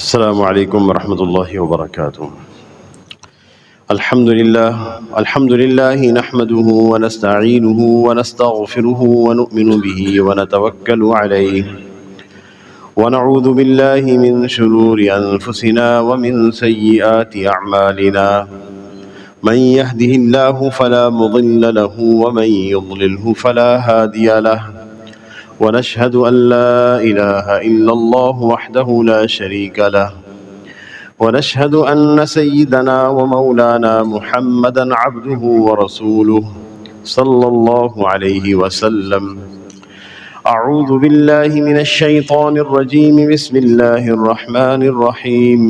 السلام علیکم ورحمۃ اللہ وبرکاتہ۔ الحمد للہ نحمده ونستعینه ونستغفره ونؤمن به ونتوکل علیہ ونعوذ باللہ من شرور انفسنا ومن سیئات اعمالنا من يهده الله فلا مضل له ومن يضلله فلا هادي له ونشهد أن لا إله إلا الله وحده لا شريك له ونشهد أن سيدنا ومولانا محمدا عبده ورسوله صلى الله عليه وسلم. أعوذ بالله من الشيطان الرجيم. بسم الله الرحمن الرحيم.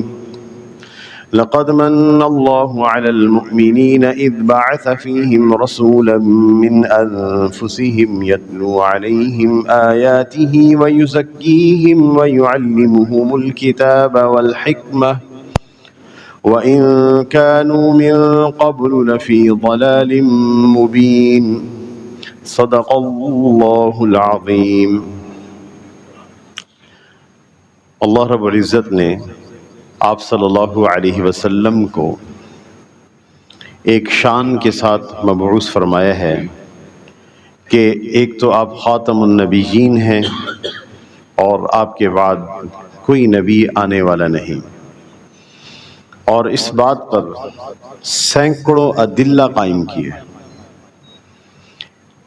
لقد من الله على المؤمنين إذ بعث فيهم رسولا من أنفسهم يتلو عليهم آياته ويزكيهم ويعلمهم الكتاب والحكمة وإن كانوا من قبل لفي ضلال مبين. صدق الله العظيم. اللہ رب العزت نے آپ صلی اللہ علیہ وسلم کو ایک شان کے ساتھ مبعوث فرمایا ہے کہ ایک تو آپ خاتم النبیین ہیں اور آپ کے بعد کوئی نبی آنے والا نہیں، اور اس بات پر سینکڑوں ادلہ قائم کیے۔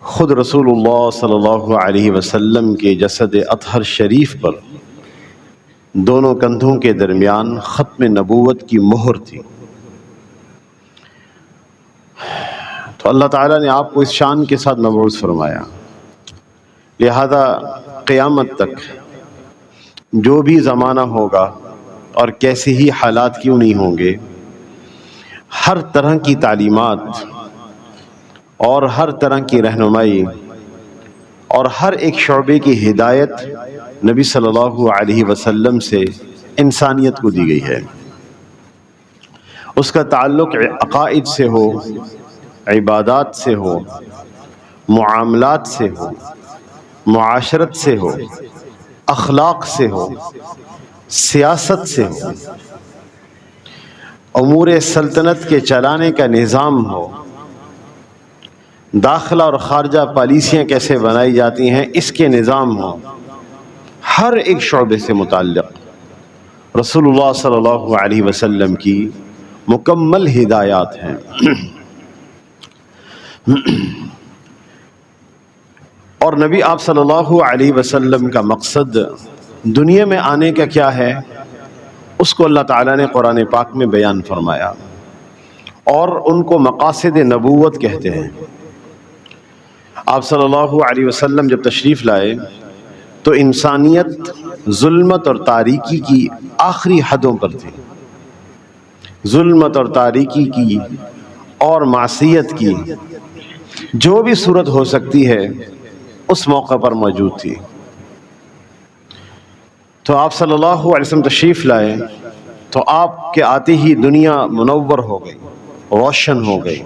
خود رسول اللہ صلی اللہ علیہ وسلم کے جسد اطہر شریف پر دونوں کندھوں کے درمیان ختم نبوت کی مہر تھی۔ تو اللہ تعالیٰ نے آپ کو اس شان کے ساتھ مبعوث فرمایا، لہذا قیامت تک جو بھی زمانہ ہوگا اور کیسے ہی حالات کیوں نہیں ہوں گے، ہر طرح کی تعلیمات اور ہر طرح کی رہنمائی اور ہر ایک شعبے کی ہدایت نبی صلی اللہ علیہ وسلم سے انسانیت کو دی گئی ہے۔ اس کا تعلق عقائد سے ہو، عبادات سے ہو، معاملات سے ہو، معاشرت سے ہو، اخلاق سے ہو، سیاست سے ہو، امور سلطنت کے چلانے کا نظام ہو، داخلہ اور خارجہ پالیسیاں کیسے بنائی جاتی ہیں اس کے نظام ہو، ہر ایک شعبے سے متعلق رسول اللہ صلی اللہ علیہ وسلم کی مکمل ہدایات ہیں۔ اور نبی آپ صلی اللہ علیہ وسلم کا مقصد دنیا میں آنے کا کیا ہے، اس کو اللہ تعالیٰ نے قرآن پاک میں بیان فرمایا، اور ان کو مقاصد نبوت کہتے ہیں۔ آپ صلی اللہ علیہ وسلم جب تشریف لائے تو انسانیت ظلمت اور تاریکی کی آخری حدوں پر تھی، ظلمت اور تاریکی کی اور معصیت کی جو بھی صورت ہو سکتی ہے اس موقع پر موجود تھی۔ تو آپ صلی اللہ علیہ وسلم تشریف لائے تو آپ کے آتے ہی دنیا منور ہو گئی، روشن ہو گئی،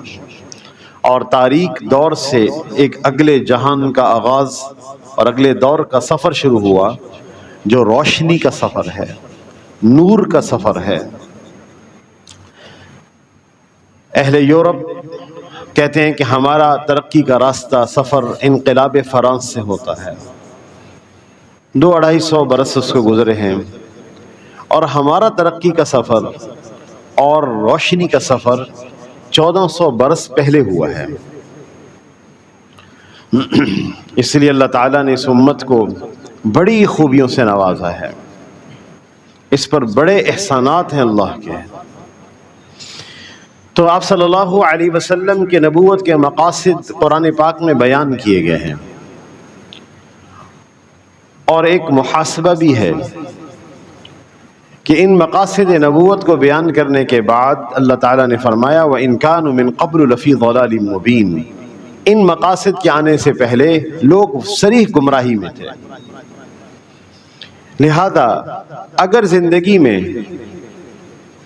اور تاریک دور سے ایک اگلے جہان کا آغاز اور اگلے دور کا سفر شروع ہوا، جو روشنی کا سفر ہے، نور کا سفر ہے۔ اہل یورپ کہتے ہیں کہ ہمارا ترقی کا راستہ سفر انقلاب فرانس سے ہوتا ہے، 200-250 برس اس کو گزرے ہیں، اور ہمارا ترقی کا سفر اور روشنی کا سفر 1400 برس پہلے ہوا ہے۔ اس لیے اللہ تعالیٰ نے اس امت کو بڑی خوبیوں سے نوازا ہے، اس پر بڑے احسانات ہیں اللہ کے۔ تو آپ صلی اللہ علیہ وسلم کے نبوت کے مقاصد قرآن پاک میں بیان کیے گئے ہیں، اور ایک محاسبہ بھی ہے کہ ان مقاصد نبوت کو بیان کرنے کے بعد اللہ تعالیٰ نے فرمایا وَإِن كَانُوا مِن قَبْلُ لَفِي ضَلَالٍ مُبِينٍ۔ ان مقاصد کے آنے سے پہلے لوگ صریح گمراہی میں تھے، لہذا اگر زندگی میں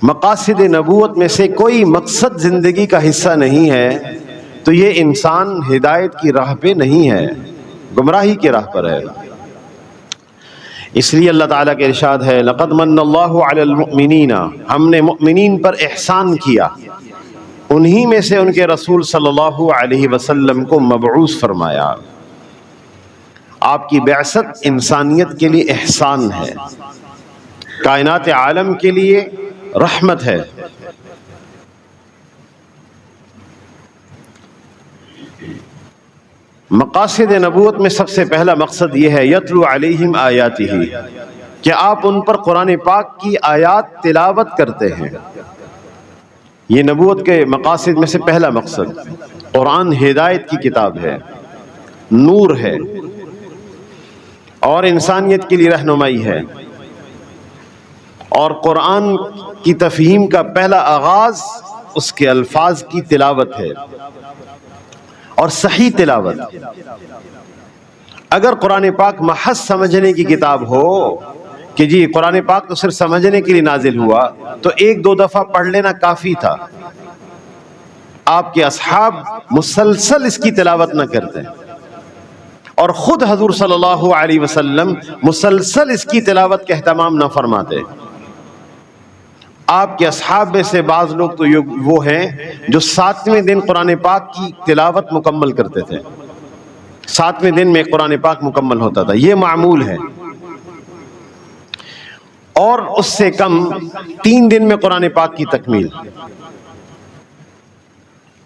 مقاصد نبوت میں سے کوئی مقصد زندگی کا حصہ نہیں ہے تو یہ انسان ہدایت کی راہ پہ نہیں ہے، گمراہی کی راہ پر ہے۔ اس لیے اللہ تعالیٰ کے ارشاد ہے لقد من اللہ علی المؤمنین، ہم نے مؤمنین پر احسان کیا، انہی میں سے ان کے رسول صلی اللہ علیہ وسلم کو مبعوث فرمایا۔ آپ کی بعثت انسانیت کے لیے احسان ہے، کائنات عالم کے لیے رحمت ہے۔ مقاصد نبوت میں سب سے پہلا مقصد یہ ہے یتلو علیہم آیاتہ، کہ آپ ان پر قرآن پاک کی آیات تلاوت کرتے ہیں۔ یہ نبوت کے مقاصد میں سے پہلا مقصد۔ قرآن ہدایت کی کتاب ہے، نور ہے اور انسانیت کے لیے رہنمائی ہے، اور قرآن کی تفہیم کا پہلا آغاز اس کے الفاظ کی تلاوت ہے، اور صحیح تلاوت۔ اگر قرآن پاک محض سمجھنے کی کتاب ہو کہ جی قرآن پاک تو صرف سمجھنے کے لیے نازل ہوا، تو ایک دو دفعہ پڑھ لینا کافی تھا۔ آپ کے اصحاب مسلسل اس کی تلاوت نہ کرتے، اور خود حضور صلی اللہ علیہ وسلم مسلسل اس کی تلاوت کا اہتمام نہ فرماتے۔ آپ کے اصحاب میں سے بعض لوگ تو وہ ہیں جو 7ویں دن قرآن پاک کی تلاوت مکمل کرتے تھے، 7ویں دن میں قرآن پاک مکمل ہوتا تھا، یہ معمول ہے۔ اور اس سے کم 3 دن میں قرآن پاک کی تکمیل،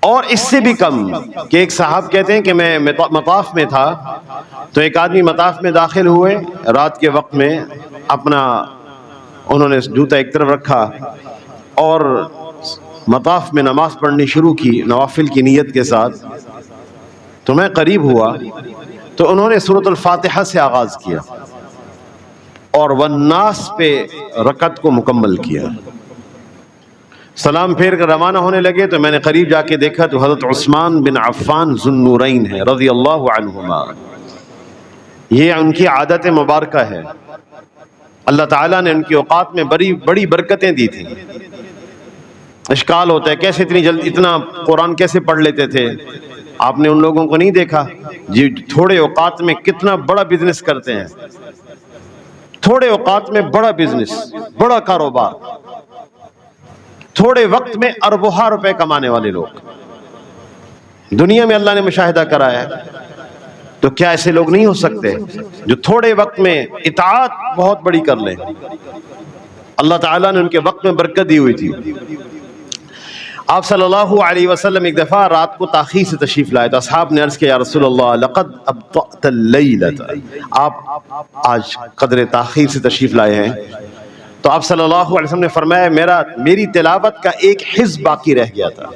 اور اس سے بھی کم کہ ایک صاحب کہتے ہیں کہ میں مطاف میں تھا، تو ایک آدمی مطاف میں داخل ہوئے رات کے وقت میں، اپنا انہوں نے جوتا ایک طرف رکھا اور مطاف میں نماز پڑھنی شروع کی نوافل کی نیت کے ساتھ۔ تو میں قریب ہوا تو انہوں نے سورۃ الفاتحہ سے آغاز کیا اور والناس پہ رکعت کو مکمل کیا۔ سلام پھیر کر روانہ ہونے لگے تو میں نے قریب جا کے دیکھا تو حضرت عثمان بن عفان ذو النورین ہے رضی اللہ عنہما۔ یہ ان کی عادت مبارکہ ہے، اللہ تعالیٰ نے ان کی اوقات میں بڑی برکتیں دی تھیں۔ اشکال ہوتا ہے کیسے اتنی جلد اتنا قرآن کیسے پڑھ لیتے تھے؟ آپ نے ان لوگوں کو نہیں دیکھا جی تھوڑے اوقات میں کتنا بڑا بزنس کرتے ہیں، تھوڑے اوقات میں بڑا بزنس، بڑا کاروبار، تھوڑے وقت میں اربوں روپے کمانے والے لوگ دنیا میں اللہ نے مشاہدہ کرایا ہے۔ تو کیا ایسے لوگ نہیں ہو سکتے جو تھوڑے وقت میں اطاعت بہت بڑی کر لیں؟ اللہ تعالیٰ نے ان کے وقت میں برکت دی ہوئی تھی۔ آپ صلی اللہ علیہ وسلم ایک دفعہ رات کو تاخیر سے تشریف لائے تو اصحاب نے عرض کیا یا رسول اللہ لقد ابطأت اللیلۃ، آپ آج قدر تاخیر سے تشریف لائے ہیں۔ تو آپ صلی اللہ علیہ وسلم نے فرمایا میری تلاوت کا ایک حزب باقی رہ گیا تھا،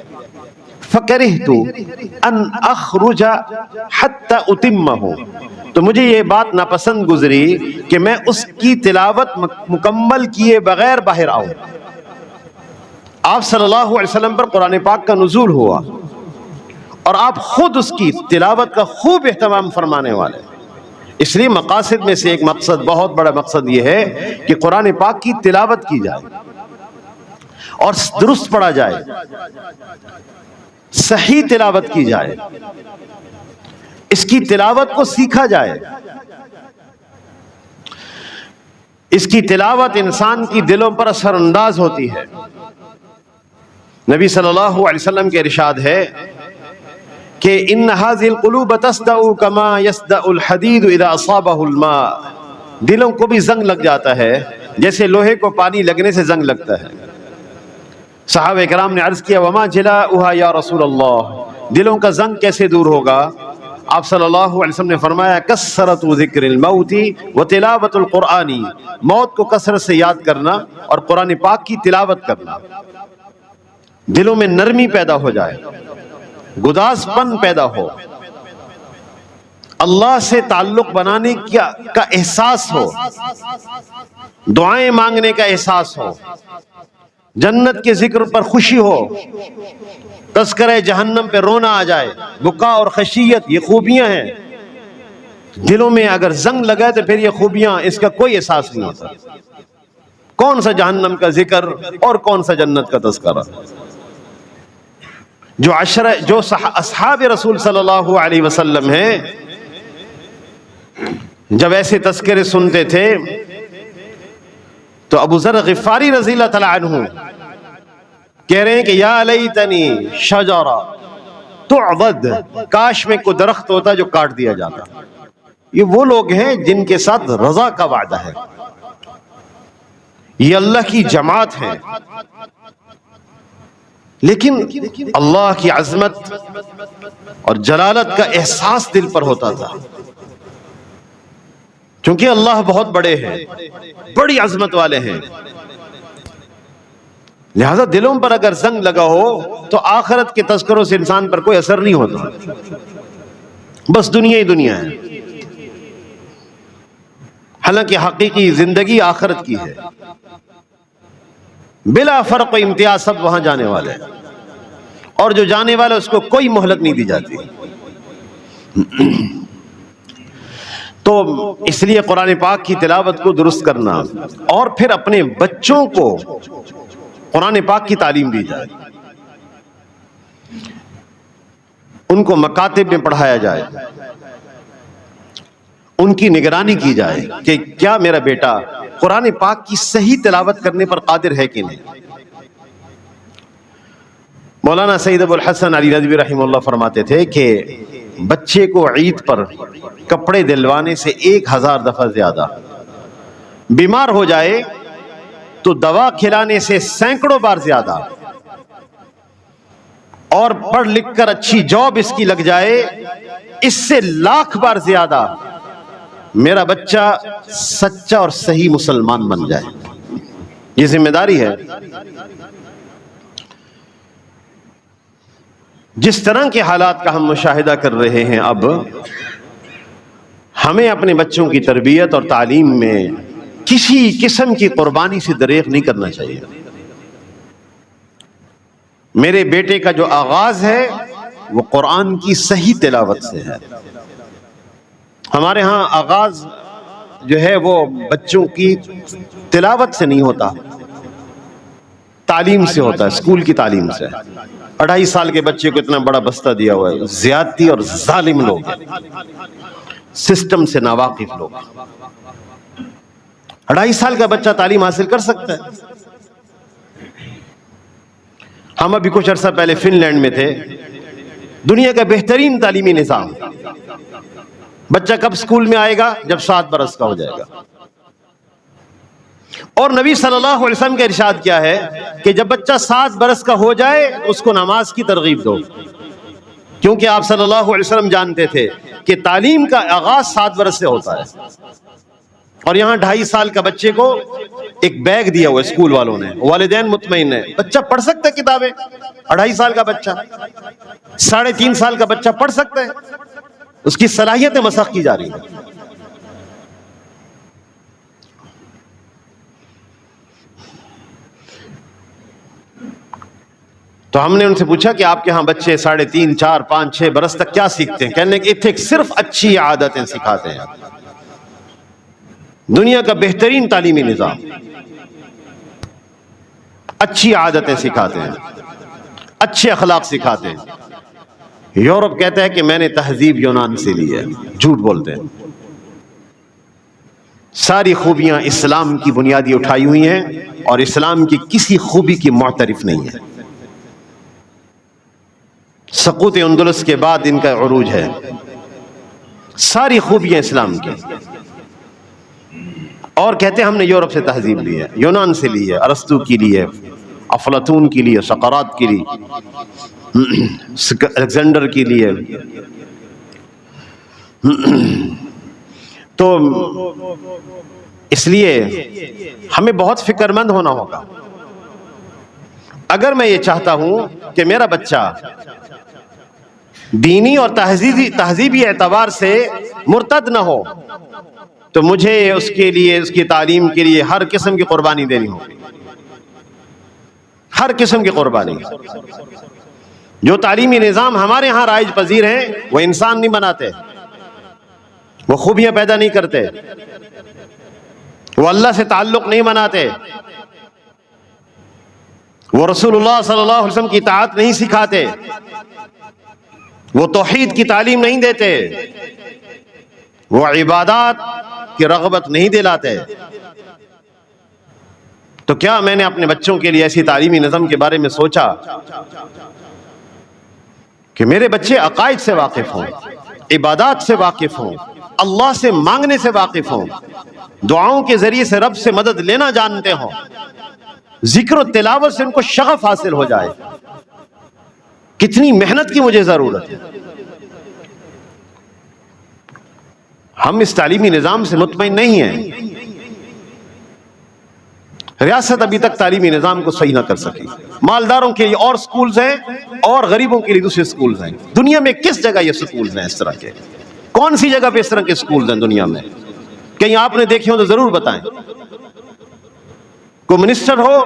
فَكَرِهْتُ أَنْ أَخْرُجَ حَتَّى أُتِمَّهُ، تو مجھے یہ بات ناپسند گزری کہ میں اس کی تلاوت مکمل کیے بغیر باہر آؤں۔ آپ صلی اللہ علیہ وسلم پر قرآن پاک کا نزول ہوا اور آپ خود اس کی تلاوت کا خوب اہتمام فرمانے والے۔ اس لیے مقاصد میں سے ایک مقصد، بہت بڑا مقصد یہ ہے کہ قرآن پاک کی تلاوت کی جائے اور درست پڑھا جائے، صحیح تلاوت کی جائے، اس کی تلاوت کو سیکھا جائے۔ اس کی تلاوت انسان کی دلوں پر اثر انداز ہوتی ہے۔ نبی صلی اللہ علیہ وسلم کے ارشاد ہے کہ ان هذه القلوب تصدع كما يصدع الحديد اذا اصابه الماء، دلوں کو بھی زنگ لگ جاتا ہے جیسے لوہے کو پانی لگنے سے زنگ لگتا ہے۔ صحابہ کرام نے عرض کیا وما جلاؤها یا رسول اللہ، دلوں کا زنگ کیسے دور ہوگا؟ آپ صلی اللہ علیہ وسلم نے فرمایا کثرت ذکر الموت وتلاوت القرآن، موت کو کثرت سے یاد کرنا اور قرآن پاک کی تلاوت کرنا، دلوں میں نرمی پیدا ہو جائے، گداز پن پیدا ہو، اللہ سے تعلق بنانے کا احساس ہو، دعائیں مانگنے کا احساس ہو، جنت کے ذکر پر خوشی ہو، تذکرہ جہنم پہ رونا آ جائے، بکا اور خشیت یہ خوبیاں ہیں۔ دلوں میں اگر زنگ لگا تو پھر یہ خوبیاں اس کا کوئی احساس نہیں ہوتا۔ کون سا جہنم کا ذکر اور کون سا جنت کا تذکرہ؟ جو اصحاب رسول صلی اللہ علیہ وسلم ہیں جب ایسے تذکرے سنتے تھے تو ابو ذر غفاری رضی اللہ تعالی عنہ کہہ رہے ہیں کہ یا لیتنی شجرہ تعضد، کاش میں کوئی درخت ہوتا جو کاٹ دیا جاتا۔ یہ وہ لوگ ہیں جن کے ساتھ رضا کا وعدہ ہے، یہ اللہ کی جماعت ہے، لیکن اللہ کی عظمت اور جلالت کا احساس دل پر ہوتا تھا، کیونکہ اللہ بہت بڑے ہیں، بڑی عظمت والے ہیں، لہذا دلوں پر اگر زنگ لگا ہو تو آخرت کے تذکروں سے انسان پر کوئی اثر نہیں ہوتا، بس دنیا ہی دنیا ہے، حالانکہ حقیقی زندگی آخرت کی ہے، بلا فرق و امتیاز سب وہاں جانے والے ہیں، اور جو جانے والا اس کو کوئی مہلت نہیں دی جاتی۔ تو اس لیے قرآن پاک کی تلاوت کو درست کرنا اور پھر اپنے بچوں کو قرآن پاک کی تعلیم دی جائے، ان کو مکاتب میں پڑھایا جائے، ان کی نگرانی کی جائے کہ کیا میرا بیٹا قرآن پاک کی صحیح تلاوت کرنے پر قادر ہے کہ نہیں۔ مولانا سید ابو الحسن علی ندوی رحمہ اللہ فرماتے تھے کہ بچے کو عید پر کپڑے دلوانے سے 1000 دفعہ زیادہ، بیمار ہو جائے تو دوا کھلانے سے سینکڑوں بار زیادہ، اور پڑھ لکھ کر اچھی جاب اس کی لگ جائے اس سے 1,00,000 بار زیادہ میرا بچہ سچا اور صحیح مسلمان بن جائے۔ یہ ذمہ داری ہے۔ جس طرح کے حالات کا ہم مشاہدہ کر رہے ہیں، اب ہمیں اپنے بچوں کی تربیت اور تعلیم میں کسی قسم کی قربانی سے دریغ نہیں کرنا چاہیے۔ میرے بیٹے کا جو آغاز ہے وہ قرآن کی صحیح تلاوت سے ہے۔ ہمارے ہاں آغاز جو ہے وہ بچوں کی تلاوت سے نہیں ہوتا، تعلیم سے ہوتا ہے، اسکول کی تعلیم سے۔ 2.5 سال کے بچے کو اتنا بڑا بستہ دیا ہوا ہے، زیادتی اور ظالم لوگ ہیں، سسٹم سے ناواقف لوگ۔ 2.5 سال کا بچہ تعلیم حاصل کر سکتا ہے۔ ہم ابھی کچھ عرصہ پہلے فن لینڈ میں تھے، دنیا کا بہترین تعلیمی نظام۔ بچہ کب اسکول میں آئے گا؟ جب 7 برس کا ہو جائے گا۔ اور نبی صلی اللہ علیہ وسلم کا ارشاد کیا ہے کہ جب بچہ 7 برس کا ہو جائے اس کو نماز کی ترغیب دو، کیونکہ آپ صلی اللہ علیہ وسلم جانتے تھے کہ تعلیم کا آغاز 7 برس سے ہوتا ہے۔ اور یہاں 2.5 سال کا بچے کو ایک بیگ دیا ہوا اسکول والوں نے، والدین مطمئن ہے بچہ پڑھ سکتا ہے کتابیں۔ 2.5 سال کا بچہ، 3.5 سال کا بچہ پڑھ سکتا ہے، اس کی صلاحیتیں مسخ کی جا رہی ہیں۔ تو ہم نے ان سے پوچھا کہ آپ کے ہاں بچے 3.5، 4، 5، 6 برس تک کیا سیکھتے ہیں؟ کہنے کہ ایتھکس، صرف اچھی عادتیں سکھاتے ہیں۔ دنیا کا بہترین تعلیمی نظام، اچھی عادتیں سکھاتے ہیں، اچھے اخلاق سکھاتے ہیں۔ یورپ کہتا ہے کہ میں نے تہذیب یونان سے لی ہے، جھوٹ بولتے ہیں۔ ساری خوبیاں اسلام کی بنیادی اٹھائی ہوئی ہیں اور اسلام کی کسی خوبی کی معترف نہیں ہے۔ سقوط اندلس کے بعد ان کا عروج ہے، ساری خوبیاں اسلام کی، اور کہتے ہیں ہم نے یورپ سے تہذیب لی ہے، یونان سے لی ہے، ارسطو کی لی ہے، افلاطون کی لی ہے، سقراط کی لی، الیگزینڈر کی لی ہے۔ تو اس لیے ہمیں بہت فکر مند ہونا ہوگا۔ اگر میں یہ چاہتا ہوں کہ میرا بچہ دینی اور تہذیبی اعتبار سے مرتد نہ ہو تو مجھے اس کے لیے، اس کی تعلیم کے لیے ہر قسم کی قربانی دینی ہوگی، ہر قسم کی قربانی۔ جو تعلیمی نظام ہمارے ہاں رائج پذیر ہیں وہ انسان نہیں بناتے، وہ خوبیاں پیدا نہیں کرتے، وہ اللہ سے تعلق نہیں بناتے، وہ رسول اللہ صلی اللہ علیہ وسلم کی اطاعت نہیں سکھاتے، وہ توحید کی تعلیم نہیں دیتے، وہ عبادات کی رغبت نہیں دلاتے، تو کیا میں نے اپنے بچوں کے لیے ایسی تعلیمی نظم کے بارے میں سوچا کہ میرے بچے عقائد سے واقف ہوں، عبادات سے واقف ہوں، اللہ سے مانگنے سے واقف ہوں، دعاؤں کے ذریعے سے رب سے مدد لینا جانتے ہوں، ذکر و تلاوت سے ان کو شغف حاصل ہو جائے؟ کتنی محنت کی مجھے ضرورت ہے۔ ہم اس تعلیمی نظام سے مطمئن نہیں ہیں۔ ریاست ابھی تک تعلیمی نظام کو صحیح نہ کر سکی۔ مالداروں کے لیے اور سکولز ہیں اور غریبوں کے لیے دوسرے سکولز ہیں۔ دنیا میں کس جگہ یہ سکولز ہیں اس طرح کے؟ کون سی جگہ پہ اس طرح کے سکولز ہیں دنیا میں؟ کہیں آپ نے دیکھے ہو تو ضرور بتائیں۔ کوئی منسٹر ہو،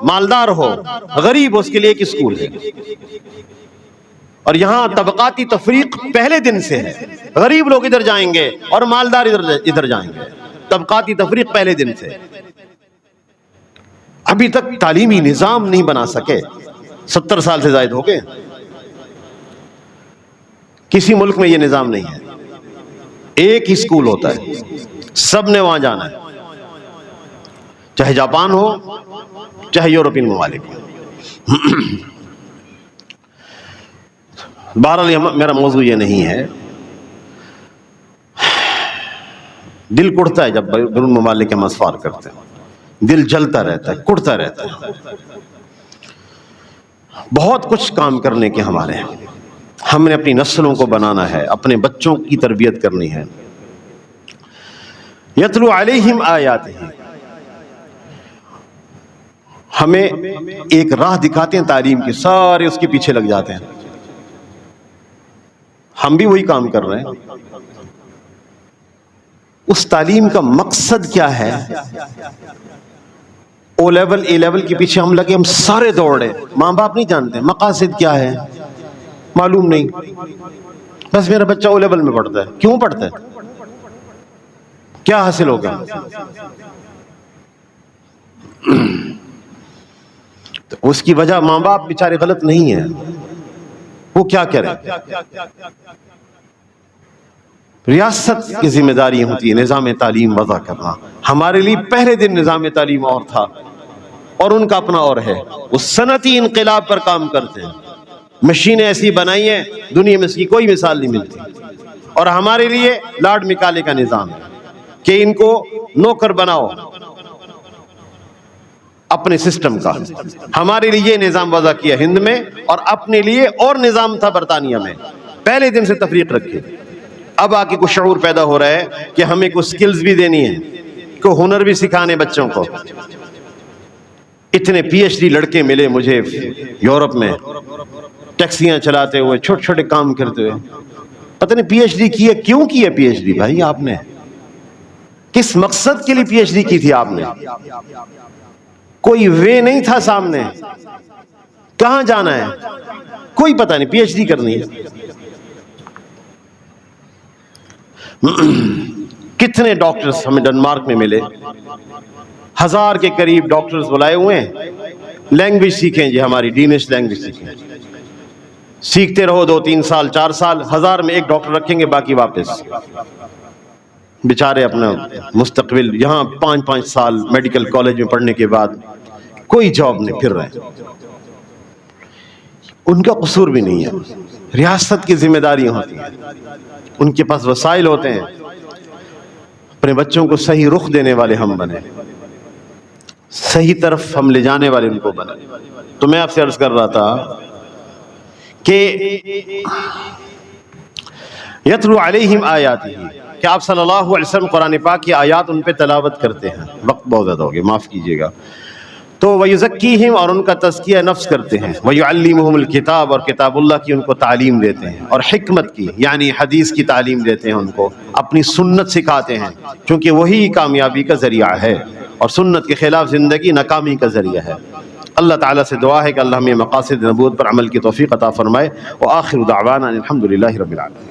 مالدار ہو، غریب ہو، اس کے لیے ایک سکول ہے۔ اور یہاں طبقاتی تفریق پہلے دن سے ہے، غریب لوگ ادھر جائیں گے اور مالدار ادھر جائیں گے، طبقاتی تفریق پہلے دن سے۔ ابھی تک تعلیمی نظام نہیں بنا سکے، 70 سال سے زائد ہو گئے، کسی ملک میں یہ نظام نہیں ہے۔ ایک ہی اسکول ہوتا ہے، سب نے وہاں جانا ہے، چاہے جاپان ہو چاہے یورپین ممالک ہو۔ بہرحال میرا موضوع یہ نہیں ہے۔ دل کڑتا ہے جب بیرون ممالک ہم اسفار کرتے ہیں، دل جلتا رہتا ہے، کڑتا رہتا ہے۔ بہت کچھ کام کرنے کے ہمارے ہیں، ہم نے اپنی نسلوں کو بنانا ہے، اپنے بچوں کی تربیت کرنی ہے۔ یتلو علیہم آیاتہ، ہمیں ایک راہ دکھاتے ہیں تعلیم کی، سارے اس کے پیچھے لگ جاتے ہیں۔ ہم بھی وہی کام کر رہے ہیں۔ اس تعلیم کا مقصد کیا ہے؟ او لیول اے لیول کے پیچھے ہم لگے، ہم سارے دوڑے، ماں باپ نہیں جانتے مقاصد کیا ہے، معلوم نہیں۔ بس میرا بچہ او لیول میں پڑھتا ہے، کیوں پڑھتا ہے؟ کیا حاصل ہوگا؟ تو اس کی وجہ ماں باپ بیچارے غلط نہیں ہیں، وہ کیا کریں؟ ریاست کی ذمہ داری ہوتی ہے نظام تعلیم وضع کرنا۔ ہمارے لیے پہلے دن نظام تعلیم اور تھا اور ان کا اپنا اور ہے۔ وہ صنعتی انقلاب پر کام کرتے ہیں، مشینیں ایسی بنائی ہیں دنیا میں اس کی کوئی مثال نہیں ملتی۔ اور ہمارے لیے لارڈ مکالے کا نظام ہے کہ ان کو نوکر بناؤ اپنے سسٹم کا۔ ہمارے لیے یہ نظام وضع کیا ہند میں، اور اپنے لیے اور نظام تھا برطانیہ میں، پہلے دن سے تفریق رکھے۔ اب آ کے کچھ شعور پیدا ہو رہا ہے کہ ہمیں کچھ سکلز بھی دینی ہے، کوئی ہنر بھی سکھانے بچوں کو۔ اتنے پی ایچ ڈی لڑکے ملے مجھے یورپ میں، ٹیکسیاں چلاتے ہوئے، چھوٹے چھوٹے کام کرتے ہوئے۔ پتہ نہیں پی ایچ ڈی کی ہے، کیوں کی ہے پی ایچ ڈی بھائی آپ نے؟ کس مقصد کے لیے پی ایچ ڈی کی تھی آپ نے؟ کوئی وے نہیں تھا سامنے، کہاں جانا ہے کوئی پتہ نہیں، پی ایچ ڈی کرنی ہے۔ کتنے ڈاکٹرز ہمیں ڈنمارک میں ملے، 1000 کے قریب ڈاکٹرز بلائے ہوئے ہیں۔ لینگویج سیکھیں جی، ہماری ڈینش لینگویج سیکھیں، سیکھتے رہو 2-3 سال 4 سال، 1000 میں ایک ڈاکٹر رکھیں گے، باقی واپس۔ بیچارے اپنا مستقبل یہاں 5-5 سال میڈیکل کالج میں پڑھنے کے بعد کوئی جاب نہیں، پھر رہے۔ ان کا قصور بھی نہیں ہے، ریاست کی ذمہ داریاں ہوتی ہیں، ان کے پاس وسائل ہوتے ہیں۔ اپنے بچوں کو صحیح رخ دینے والے ہم بنے، صحیح طرف ہم لے جانے والے ان کو بنے۔ تو میں آپ سے عرض کر رہا تھا کہ یتلو علیہم آیاتہ، کہ آپ صلی اللہ علیہ وسلم قرآن پاک کی آیات ان پہ تلاوت کرتے ہیں۔ وقت بہت زیادہ ہو گیا، معاف کیجیے گا۔ تو وَيُزَكِّيهِمْ، اور ان کا تزکیہ نفس کرتے ہیں، وَيُعَلِّمُهُمُ الْكِتَابَ، اور کتاب اللہ کی ان کو تعلیم دیتے ہیں، اور حکمت کی یعنی حدیث کی تعلیم دیتے ہیں، ان کو اپنی سنت سکھاتے ہیں، کیونکہ وہی کامیابی کا ذریعہ ہے، اور سنت کے خلاف زندگی ناکامی کا ذریعہ ہے۔ اللہ تعالیٰ سے دعا ہے کہ اللہ ہمیں مقاصد نبوت پر عمل کی توفیق عطا فرمائے۔ وآخر دعوانا الحمد للہ رب العالمین۔